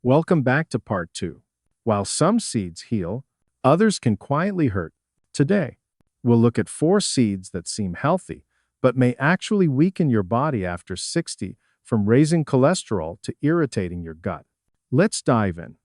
Welcome back to part 2. While some seeds heal, others can quietly hurt. Today, we'll look at 4 seeds that seem healthy, but may actually weaken your body after 60, from raising cholesterol to irritating your gut. Let's dive in.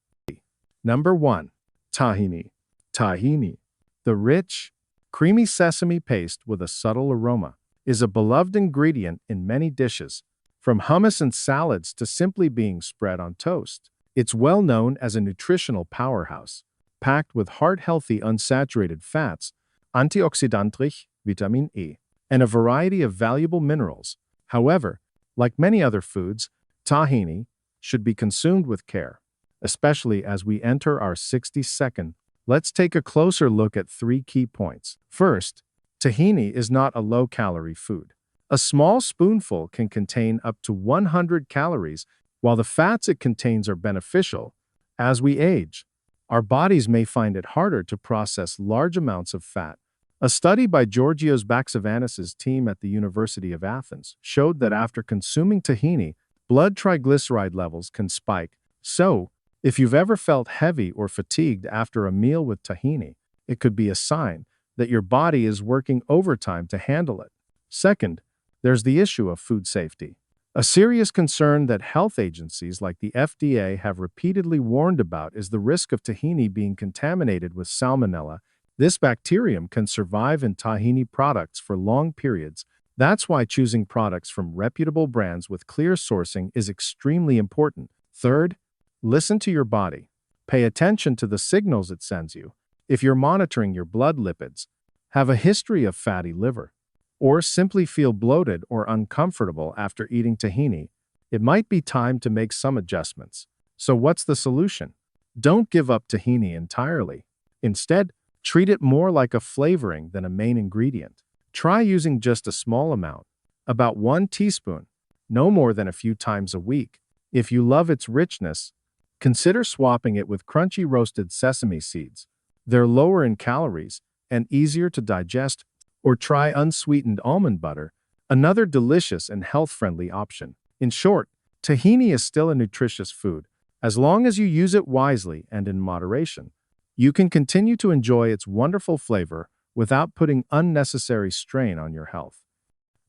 Number 1. Tahini. Tahini, the rich, creamy sesame paste with a subtle aroma, is a beloved ingredient in many dishes, from hummus and salads to simply being spread on toast. It's well known as a nutritional powerhouse, packed with heart-healthy unsaturated fats, antioxidantlich, vitamin E, and a variety of valuable minerals. However, like many other foods, tahini should be consumed with care, especially as we enter our 60-second. Let's take a closer look at 3 key points. First, tahini is not a low-calorie food. A small spoonful can contain up to 100 calories. While the fats it contains are beneficial, as we age, our bodies may find it harder to process large amounts of fat. A study by Georgios Baxivanis' team at the University of Athens showed that after consuming tahini, blood triglyceride levels can spike. So, if you've ever felt heavy or fatigued after a meal with tahini, it could be a sign that your body is working overtime to handle it. Second, there's the issue of food safety. A serious concern that health agencies like the FDA have repeatedly warned about is the risk of tahini being contaminated with salmonella. This bacterium can survive in tahini products for long periods. That's why choosing products from reputable brands with clear sourcing is extremely important. Third, listen to your body. Pay attention to the signals it sends you. If you're monitoring your blood lipids, have a history of fatty liver, or simply feel bloated or uncomfortable after eating tahini, it might be time to make some adjustments. So what's the solution? Don't give up tahini entirely. Instead, treat it more like a flavoring than a main ingredient. Try using just a small amount, about 1 teaspoon, no more than a few times a week. If you love its richness, consider swapping it with crunchy roasted sesame seeds. They're lower in calories and easier to digest. Or try unsweetened almond butter, another delicious and health-friendly option. In short, tahini is still a nutritious food. As long as you use it wisely and in moderation, you can continue to enjoy its wonderful flavor without putting unnecessary strain on your health.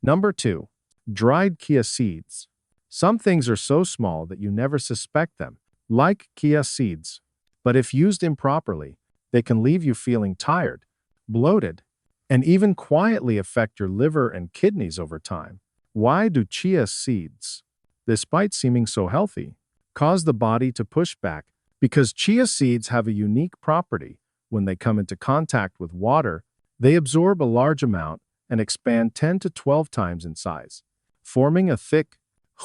Number 2. Dried chia seeds. Some things are so small that you never suspect them, like chia seeds. But if used improperly, they can leave you feeling tired, bloated, and even quietly affect your liver and kidneys over time. Why do chia seeds, despite seeming so healthy, cause the body to push back? Because chia seeds have a unique property. When they come into contact with water, they absorb a large amount and expand 10 to 12 times in size, forming a thick,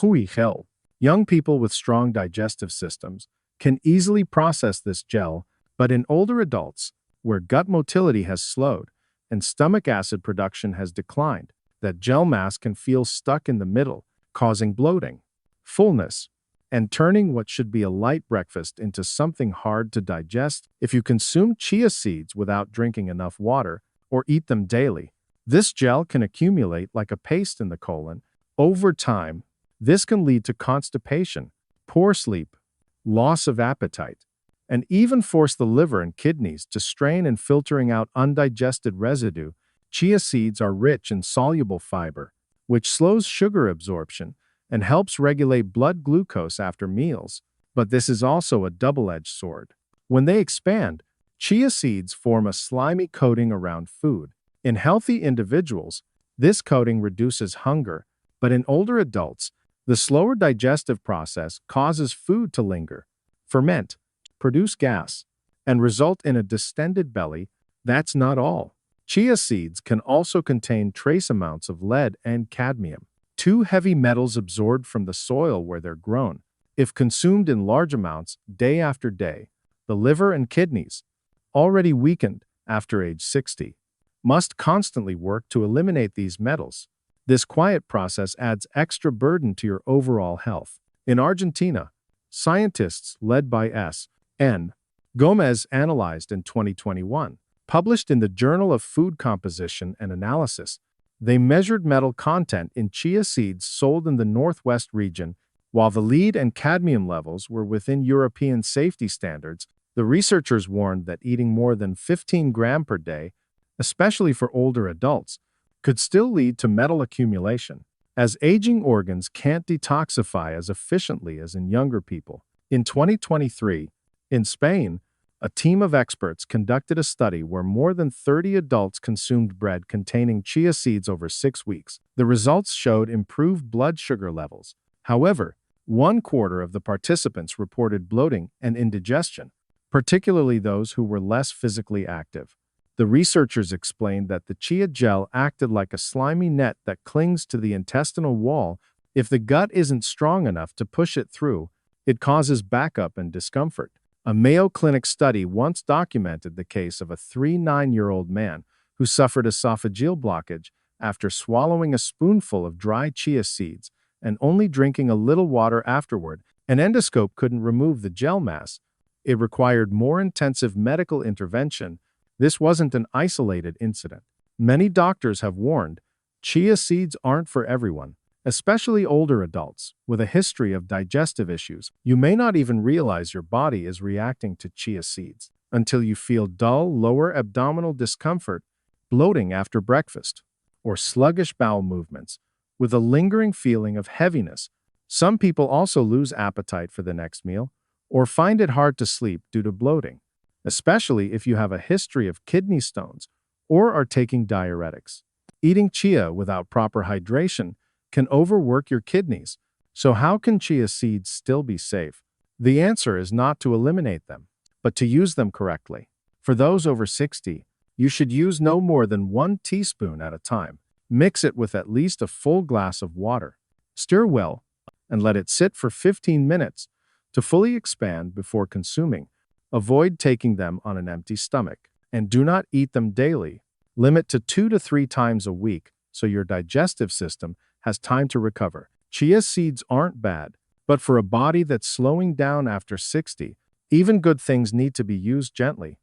gooey gel. Young people with strong digestive systems can easily process this gel, but in older adults, where gut motility has slowed, and stomach acid production has declined, that gel mass can feel stuck in the middle, causing bloating, fullness, and turning what should be a light breakfast into something hard to digest. If you consume chia seeds without drinking enough water or eat them daily, this gel can accumulate like a paste in the colon. Over time, this can lead to constipation, poor sleep, loss of appetite, and even force the liver and kidneys to strain in filtering out undigested residue. Chia seeds are rich in soluble fiber, which slows sugar absorption and helps regulate blood glucose after meals. But this is also a double-edged sword. When they expand, chia seeds form a slimy coating around food. In healthy individuals, this coating reduces hunger, but in older adults, the slower digestive process causes food to linger, ferment, produce gas, and result in a distended belly. That's not all. Chia seeds can also contain trace amounts of lead and cadmium, 2 heavy metals absorbed from the soil where they're grown. If consumed in large amounts day after day, the liver and kidneys, already weakened after age 60, must constantly work to eliminate these metals. This quiet process adds extra burden to your overall health. In Argentina, scientists led by S.N. Gomez analyzed in 2021, published in the Journal of Food Composition and Analysis, they measured metal content in chia seeds sold in the Northwest region While the lead and cadmium levels were within European safety standards, the researchers warned that eating more than 15 grams per day, especially for older adults, could still lead to metal accumulation, as aging organs can't detoxify as efficiently as in younger people. In 2023, in Spain, a team of experts conducted a study where more than 30 adults consumed bread containing chia seeds over 6 weeks. The results showed improved blood sugar levels. However, 1/4 of the participants reported bloating and indigestion, particularly those who were less physically active. The researchers explained that the chia gel acted like a slimy net that clings to the intestinal wall. If the gut isn't strong enough to push it through, it causes backup and discomfort. A Mayo Clinic study once documented the case of a 39-year-old man who suffered esophageal blockage after swallowing a spoonful of dry chia seeds and only drinking a little water afterward. An endoscope couldn't remove the gel mass. It required more intensive medical intervention. This wasn't an isolated incident. Many doctors have warned, chia seeds aren't for everyone, especially older adults with a history of digestive issues. You may not even realize your body is reacting to chia seeds until you feel dull, lower abdominal discomfort, bloating after breakfast, or sluggish bowel movements with a lingering feeling of heaviness. Some people also lose appetite for the next meal or find it hard to sleep due to bloating, especially if you have a history of kidney stones or are taking diuretics. Eating chia without proper hydration can overwork your kidneys. So how can chia seeds still be safe? The answer is not to eliminate them, but to use them correctly. For those over 60, you should use no more than 1 teaspoon at a time. Mix it with at least a full glass of water. Stir well and let it sit for 15 minutes to fully expand before consuming. Avoid taking them on an empty stomach, and do not eat them daily. Limit to 2 to 3 times a week so your digestive system has time to recover. Chia seeds aren't bad, but for a body that's slowing down after 60, even good things need to be used gently.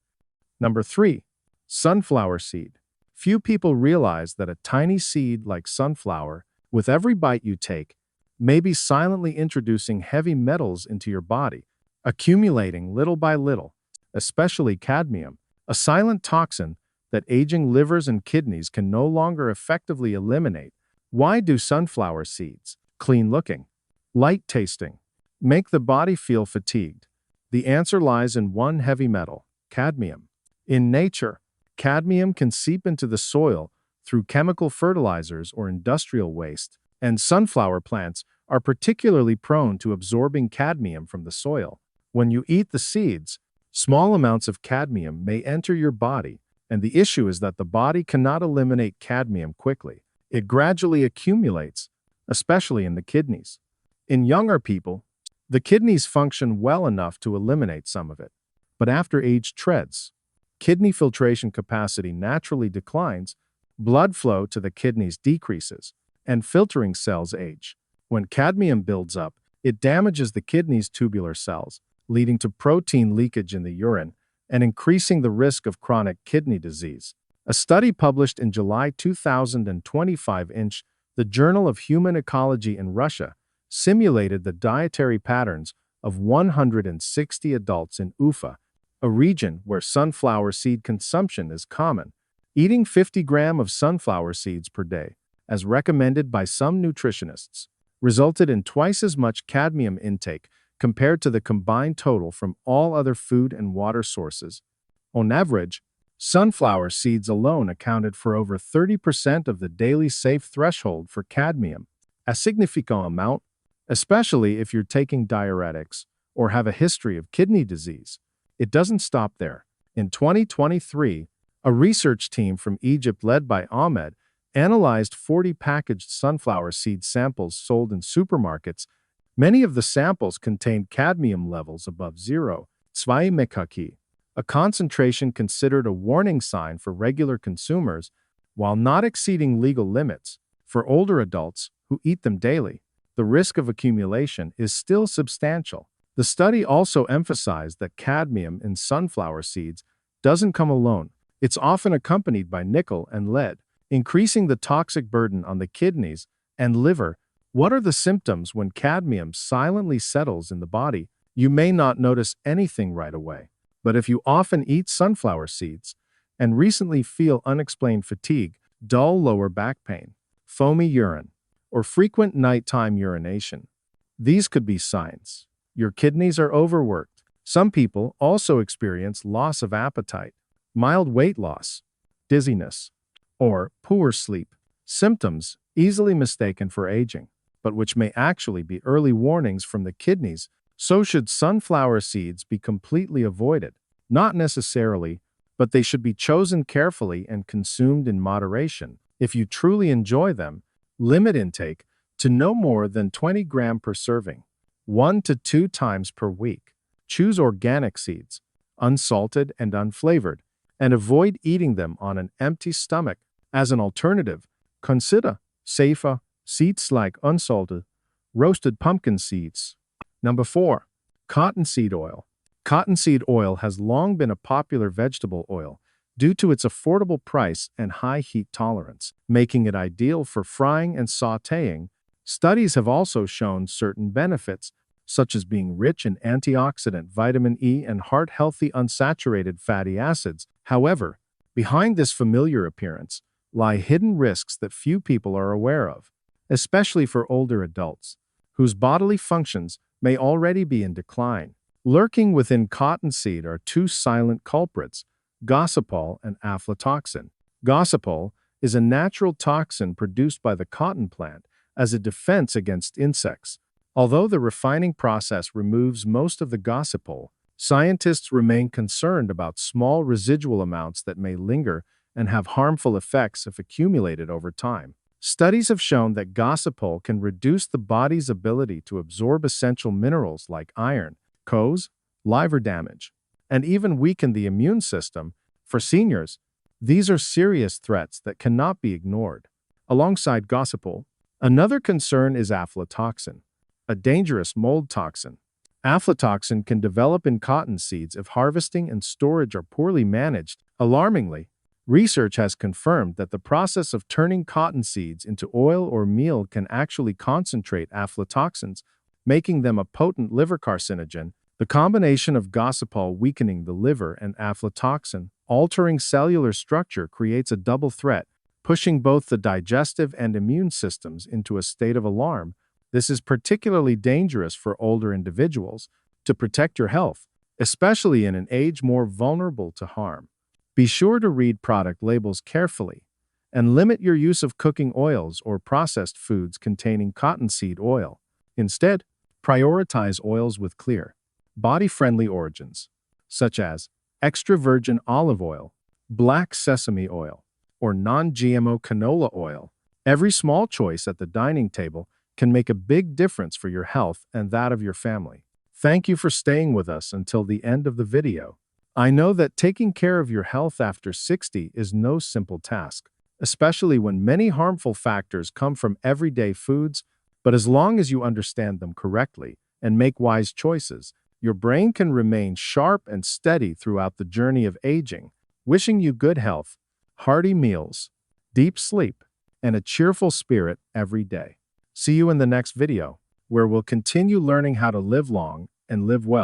Number 3. Sunflower seed. Few people realize that a tiny seed like sunflower, with every bite you take, may be silently introducing heavy metals into your body, accumulating little by little, especially cadmium, a silent toxin that aging livers and kidneys can no longer effectively eliminate. Why do sunflower seeds, clean-looking, light-tasting, make the body feel fatigued? The answer lies in one heavy metal, cadmium. In nature, cadmium can seep into the soil through chemical fertilizers or industrial waste, and sunflower plants are particularly prone to absorbing cadmium from the soil. When you eat the seeds, small amounts of cadmium may enter your body, and the issue is that the body cannot eliminate cadmium quickly. It gradually accumulates, especially in the kidneys. In younger people, the kidneys function well enough to eliminate some of it, but after age treads, kidney filtration capacity naturally declines, blood flow to the kidneys decreases, and filtering cells age. When cadmium builds up, it damages the kidney's tubular cells, leading to protein leakage in the urine and increasing the risk of chronic kidney disease. A study published in July 2025 in the Journal of Human Ecology in Russia simulated the dietary patterns of 160 adults in Ufa, a region where sunflower seed consumption is common. Eating 50 grams of sunflower seeds per day, as recommended by some nutritionists, resulted in twice as much cadmium intake compared to the combined total from all other food and water sources. On average, sunflower seeds alone accounted for over 30% of the daily safe threshold for cadmium, a significant amount, especially if you're taking diuretics or have a history of kidney disease. It doesn't stop there. In 2023, a research team from Egypt led by Ahmed analyzed 40 packaged sunflower seed samples sold in supermarkets. Many of the samples contained cadmium levels above 0.2 a concentration considered a warning sign for regular consumers, while not exceeding legal limits. For older adults who eat them daily, the risk of accumulation is still substantial. The study also emphasized that cadmium in sunflower seeds doesn't come alone. It's often accompanied by nickel and lead, increasing the toxic burden on the kidneys and liver. What are the symptoms when cadmium silently settles in the body? You may not notice anything right away, but if you often eat sunflower seeds and recently feel unexplained fatigue, dull lower back pain, foamy urine, or frequent nighttime urination, these could be signs. Your kidneys are overworked. Some people also experience loss of appetite, mild weight loss, dizziness, or poor sleep, symptoms easily mistaken for aging, but which may actually be early warnings from the kidneys. So should sunflower seeds be completely avoided? Not necessarily, but they should be chosen carefully and consumed in moderation. If you truly enjoy them, limit intake to no more than 20 grams per serving, 1 to 2 times per week. Choose organic seeds, unsalted and unflavored, and avoid eating them on an empty stomach. As an alternative, consider safer seeds like unsalted, roasted pumpkin seeds. Number 4. Cottonseed oil. Cottonseed oil has long been a popular vegetable oil due to its affordable price and high heat tolerance, making it ideal for frying and sautéing. Studies have also shown certain benefits, such as being rich in antioxidant vitamin E and heart-healthy unsaturated fatty acids. However, behind this familiar appearance lie hidden risks that few people are aware of, especially for older adults, whose bodily functions may already be in decline. Lurking within cottonseed are two silent culprits, Gossypol and aflatoxin. Gossypol is a natural toxin produced by the cotton plant as a defense against insects. Although the refining process removes most of the Gossypol, scientists remain concerned about small residual amounts that may linger and have harmful effects if accumulated over time. Studies have shown that Gossypol can reduce the body's ability to absorb essential minerals like iron, cause liver damage, and even weaken the immune system. For seniors, these are serious threats that cannot be ignored. Alongside Gossypol, another concern is aflatoxin, a dangerous mold toxin. Aflatoxin can develop in cotton seeds if harvesting and storage are poorly managed. Alarmingly, research has confirmed that the process of turning cotton seeds into oil or meal can actually concentrate aflatoxins, making them a potent liver carcinogen. The combination of Gossypol weakening the liver and aflatoxin altering cellular structure creates a double threat, pushing both the digestive and immune systems into a state of alarm. This is particularly dangerous for older individuals. To protect your health, especially in an age more vulnerable to harm, be sure to read product labels carefully and limit your use of cooking oils or processed foods containing cottonseed oil. Instead, prioritize oils with clear, body-friendly origins, such as extra virgin olive oil, black sesame oil, or non-GMO canola oil. Every small choice at the dining table can make a big difference for your health and that of your family. Thank you for staying with us until the end of the video. I know that taking care of your health after 60 is no simple task, especially when many harmful factors come from everyday foods, but as long as you understand them correctly and make wise choices, your brain can remain sharp and steady throughout the journey of aging. Wishing you good health, hearty meals, deep sleep, and a cheerful spirit every day. See you in the next video, where we'll continue learning how to live long and live well.